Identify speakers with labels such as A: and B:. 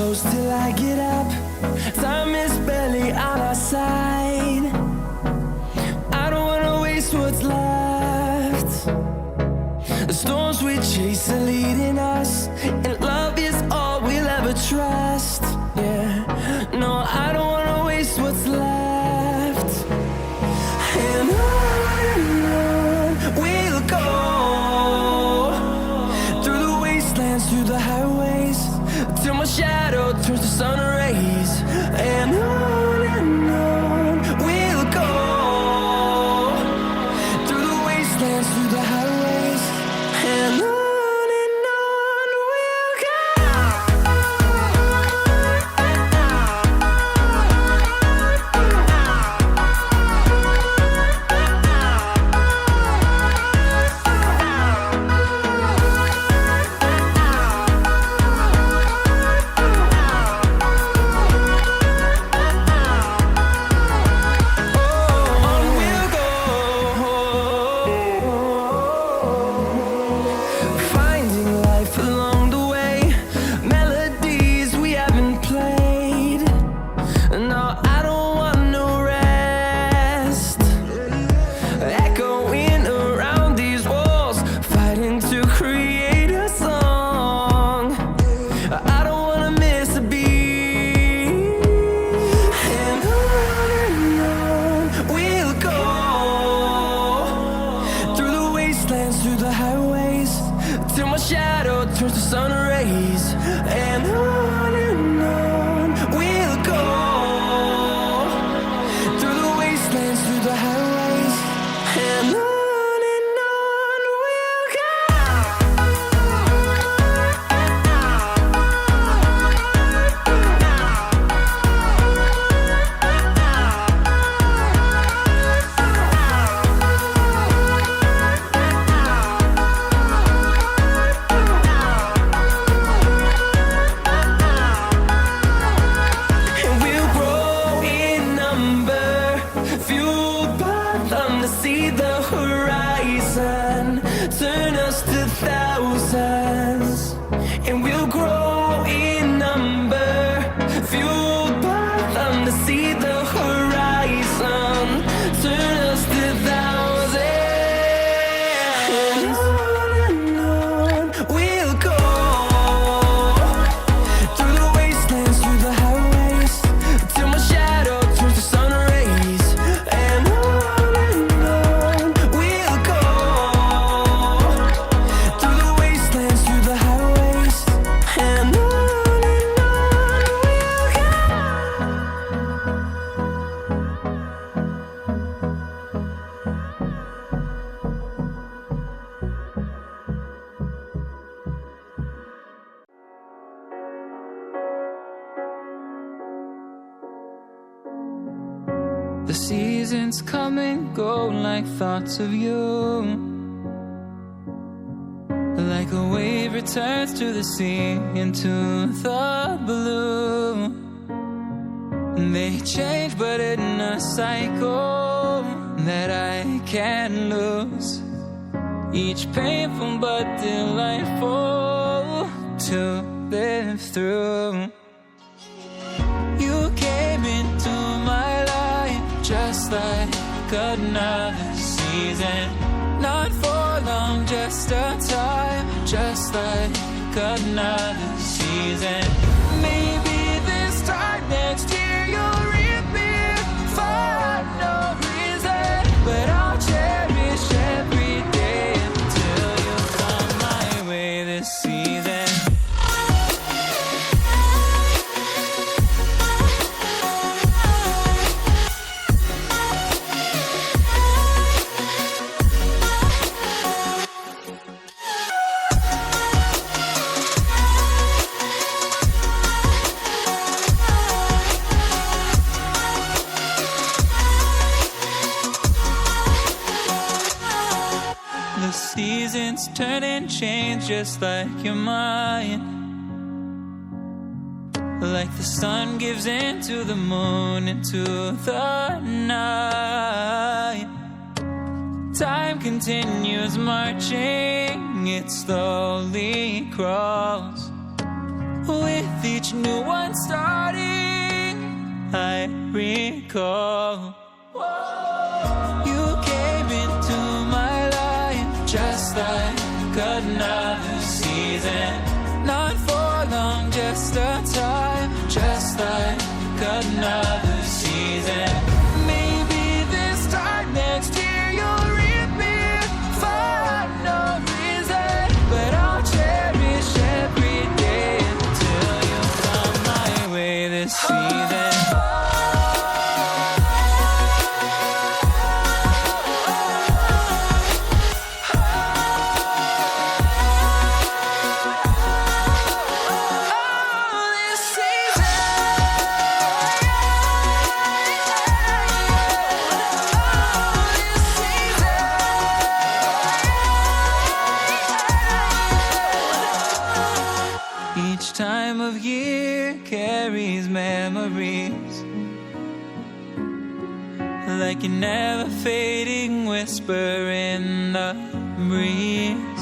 A: close till I get up. Time is barely on our side. I don't wanna waste what's left. The storms we chase are leading us, and love is all we'll ever trust. Yeah, no, I don't wanna waste what's left. And on we'll go, through the wastelands, through the highways, till my shadow turns to sun rays. And on we'll go, through the wastelands, through the highways, and on we'll go. Through the highways, till my shadow turns to sun rays. And on we'll go, through the wastelands, through the highways, and on we'll go. See the horizon turn us to thousands, and we'll grow in number, fueled by them. To see the horizon turn us to thousands, and on we'll go, through the wastelands, through the highways, till my shadow turns to sun rays. And
B: the seasons come and go like thoughts of you, like a wave returns to the sea into the blue. They change but in a cycle that I can't lose, each painful but delightful to live through. You came into my life just like another season, not for long, just a time, just like another season. Maybe this time next year you'll reappear for no reason, but I'll cherish every day until you come my way this season. The seasons turn and change just like your mind, like the sun gives into the moon, into the night. Time continues marching, it slowly crawls, With each new one starting, I recall you came into my life just like another season. Not for long, just a time, just like another season. Maybe this time next year you'll reap me for no reason, but I'll cherish every day until you come my way this season. Each time of year carries memories, like a never fading whisper in the breeze.